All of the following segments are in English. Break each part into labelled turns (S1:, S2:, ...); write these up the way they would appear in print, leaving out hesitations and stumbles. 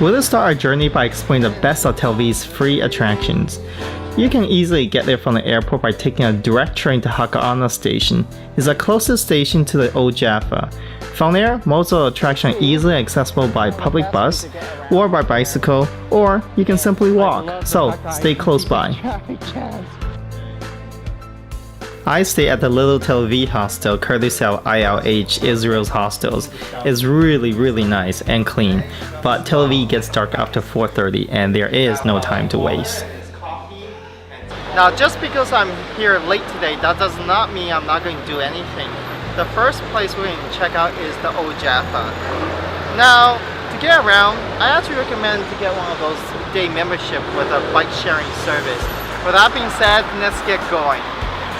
S1: We'll start our journey by exploring the best of Tel Aviv's free attractions. You can easily get there from the airport by taking a direct train to Haka'ana station. It's the closest station to the Old Jaffa. From there, most of the attractions are easily accessible by public bus, or by bicycle, or you can simply walk, so stay close by. I stay at the Little Tel Aviv Hostel, courtesy of ILH, Israel's hostels. It's really nice and clean, but Tel Aviv gets dark after 4:30 and there is no time to waste. Now, just because I'm here late today, that does not mean I'm not going to do anything. The first place we're going to check out is the Old Jaffa. Now, to get around, I actually recommend to get one of those day membership with a bike sharing service. With that being said, let's get going.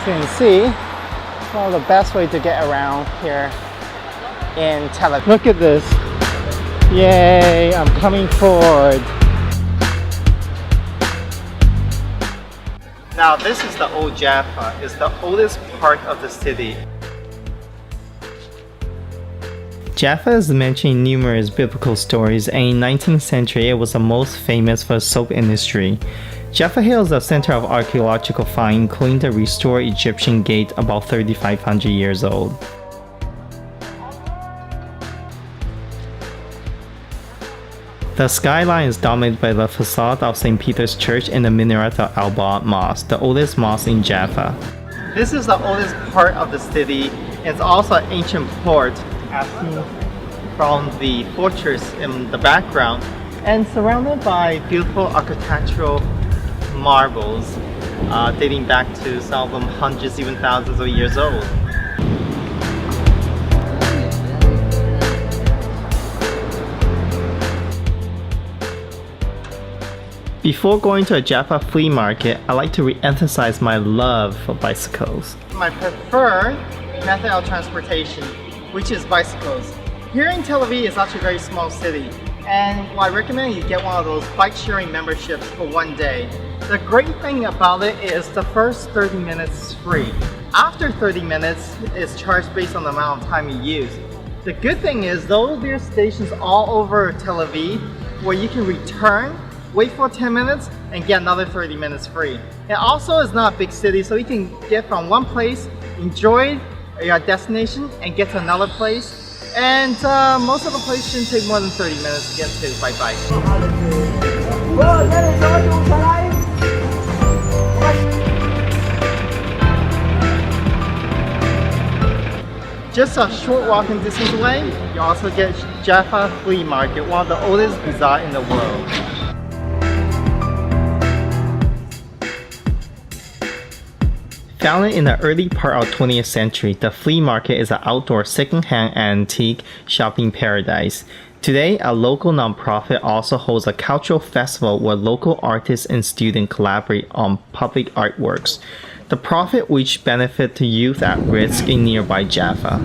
S1: As you can see, it's one of the best way to get around here in Tel Aviv. Look at this. Yay, I'm coming forward. Now this is the Old Jaffa. It's the oldest part of the city. Jaffa is mentioned in numerous biblical stories, and in the 19th century it was the most famous for the soap industry. Jaffa Hills is the center of archaeological finds, including the restored Egyptian gate about 3,500 years old. The skyline is dominated by the facade of St. Peter's Church and the minaret of Al-Ba'at Mosque, the oldest mosque in Jaffa. This is the oldest part of the city. It's also an ancient port, as seen from the fortress in the background, and surrounded by beautiful architectural marbles dating back to some of them hundreds, even thousands of years old. Before going to a Jaffa Flea Market, I like to re-emphasize my love for bicycles. My preferred method of transportation, which is bicycles. Here in Tel Aviv is actually a very small city, and I recommend you get one of those bike sharing memberships for one day. The great thing about it is the first 30 minutes is free. After 30 minutes, it's charged based on the amount of time you use. The good thing is, though, there are stations all over Tel Aviv where you can return, wait for 10 minutes, and get another 30 minutes free. It also is not a big city, so you can get from one place, enjoy your destination, and get to another place. And most of the places shouldn't take more than 30 minutes to get to by bike. Just a short walking distance away, you also get Jaffa Flea Market, one of the oldest bazaar in the world. Founded in the early part of the 20th century, the flea market is an outdoor second-hand antique shopping paradise. Today, a local nonprofit also holds a cultural festival where local artists and students collaborate on public artworks. The profit which benefit to youth at risk in nearby Jaffa.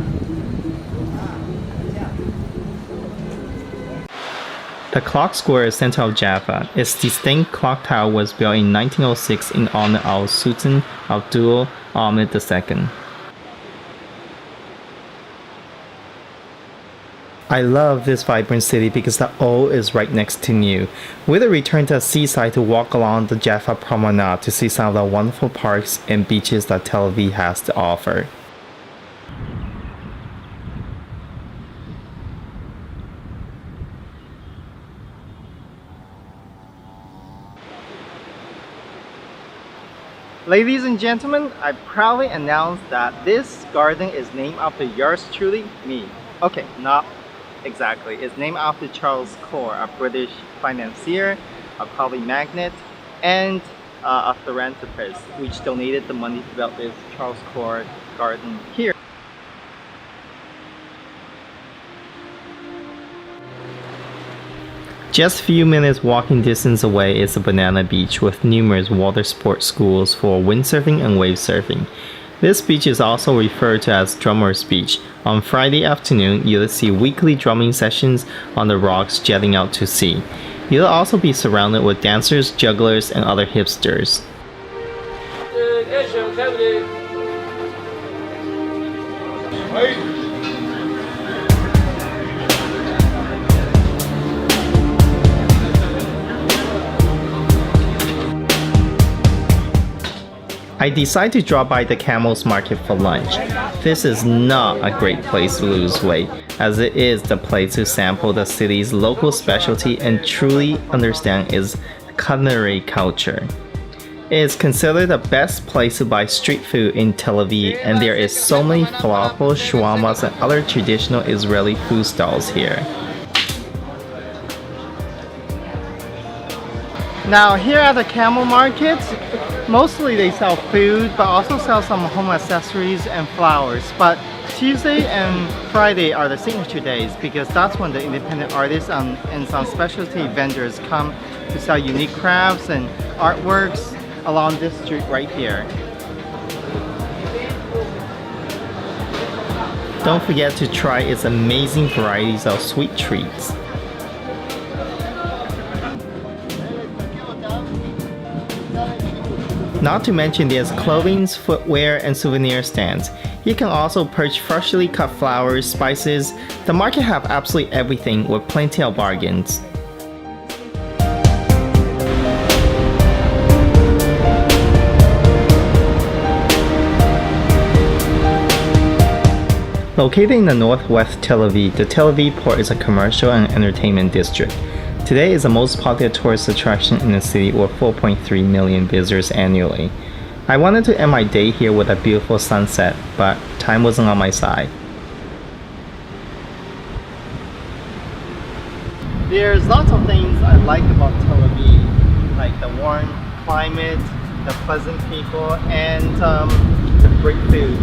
S1: The clock square is center of Jaffa. Its distinct clock tower was built in 1906 in honor of Sultan Abdul Ahmed II. I love this vibrant city because the old is right next to new. We'll return to the seaside to walk along the Jaffa Promenade to see some of the wonderful parks and beaches that Tel Aviv has to offer. Ladies and gentlemen, I proudly announce that this garden is named after yours truly, me. Okay, not exactly. It's named after Charles Clore, a British financier, a property magnate, and a philanthropist, which donated the money to build this Charles Clore Garden here. Just a few minutes walking distance away is a banana beach with numerous water sports schools for windsurfing and wave surfing. This beach is also referred to as Drummers Beach. On Friday afternoon, you'll see weekly drumming sessions on the rocks jetting out to sea. You'll also be surrounded with dancers, jugglers, and other hipsters. I decide to drop by the Camel's Market for lunch. This is not a great place to lose weight, as it is the place to sample the city's local specialty and truly understand its culinary culture. It is considered the best place to buy street food in Tel Aviv, and there is so many falafel, shawarmas, and other traditional Israeli food stalls here. Now here at the Camel Market, mostly they sell food, but also sell some home accessories and flowers. But Tuesday and Friday are the signature days because that's when the independent artists and some specialty vendors come to sell unique crafts and artworks along this street right here. Don't forget to try its amazing varieties of sweet treats. Not to mention there's clothing, footwear, and souvenir stands. You can also purchase freshly cut flowers, spices. The market have absolutely everything with plenty of bargains. Located in the northwest Tel Aviv, the Tel Aviv Port is a commercial and entertainment district. Today is the most popular tourist attraction in the city with 4.3 million visitors annually. I wanted to end my day here with a beautiful sunset, but time wasn't on my side. There's lots of things I like about Tel Aviv, like the warm climate, the pleasant people, and the great food.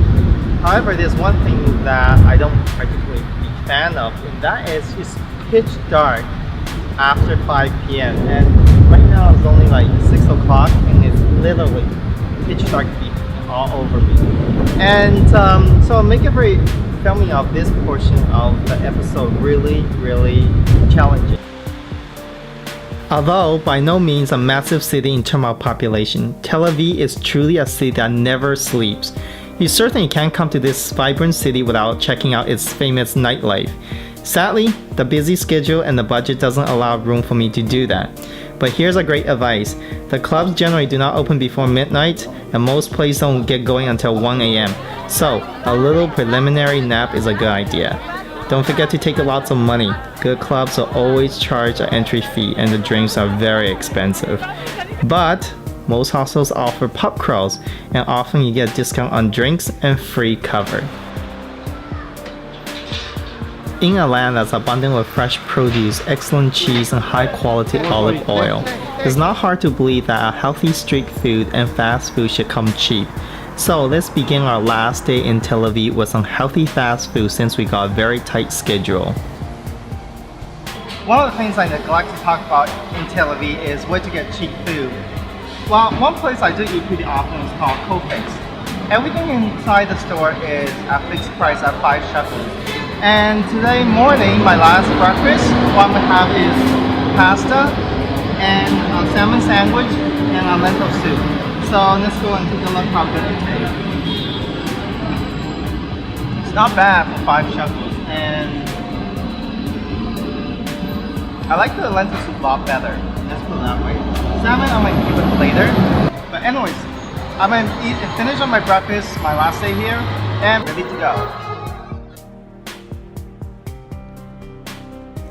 S1: However, there's one thing that I don't particularly be a fan of, and that is it's pitch dark after 5 p.m. and right now it's only like 6 o'clock and it's literally pitch dark all over me. And so I'll make every filming of this portion of the episode really challenging. Although by no means a massive city in terms of population, Tel Aviv is truly a city that never sleeps. You certainly can't come to this vibrant city without checking out its famous nightlife. Sadly, the busy schedule and the budget doesn't allow room for me to do that. But here's a great advice. The clubs generally do not open before midnight, and most places don't get going until 1 a.m. So, a little preliminary nap is a good idea. Don't forget to take lots of money. Good clubs will always charge an entry fee and the drinks are very expensive. But most hostels offer pub crawls, and often you get a discount on drinks and free cover. In a land that's abundant with fresh produce, excellent cheese, and high-quality olive oil, it's not hard to believe that a healthy street food and fast food should come cheap. So let's begin our last day in Tel Aviv with some healthy fast food since we got a very tight schedule. One of the things I neglect to talk about in Tel Aviv is where to get cheap food. Well, one place I do eat pretty often is called Kofix. Everything inside the store is at fixed price at 5 shekels. And today morning, my last breakfast, what I'm gonna have is pasta and a salmon sandwich and a lentil soup. So let's go and take a look how good it tastes. It's not bad for 5 shekels, and I like the lentil soup a lot better. Let's put it that way. Salmon I might keep it later. But anyways, I'm gonna eat and finish on my breakfast, my last day here, and ready to go.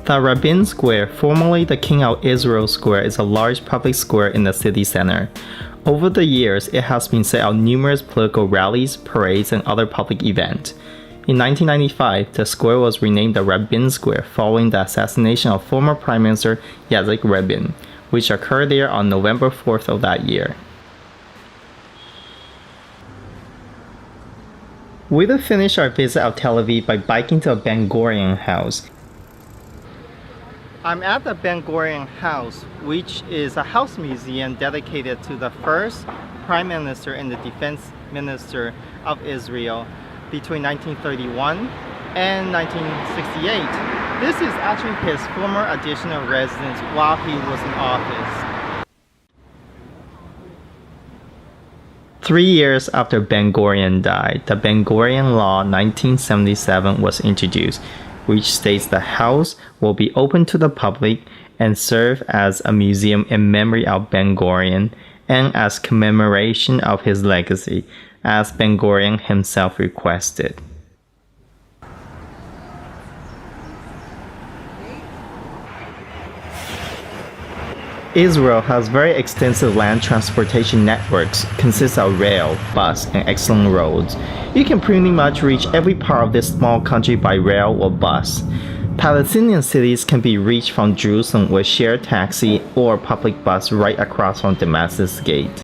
S1: The Rabin Square, formerly the King of Israel Square, is a large public square in the city center. Over the years, it has been set out numerous political rallies, parades, and other public events. In 1995, the square was renamed the Rabin Square following the assassination of former Prime Minister Yitzhak Rabin, which occurred there on November 4th of that year. We will finish our visit of Tel Aviv by biking to the Gurion House. I'm at the Gurion House, which is a house museum dedicated to the first Prime Minister and the Defense Minister of Israel between 1931 and 1968. This is actually his former additional residence while he was in office. 3 years after Ben-Gurion died, the Ben-Gurion Law 1977 was introduced, which states the house will be open to the public and serve as a museum in memory of Ben-Gurion and as commemoration of his legacy, as Ben Gurion himself requested. Israel has very extensive land transportation networks, consists of rail, bus, and excellent roads. You can pretty much reach every part of this small country by rail or bus. Palestinian cities can be reached from Jerusalem with shared taxi or public bus right across from Damascus Gate.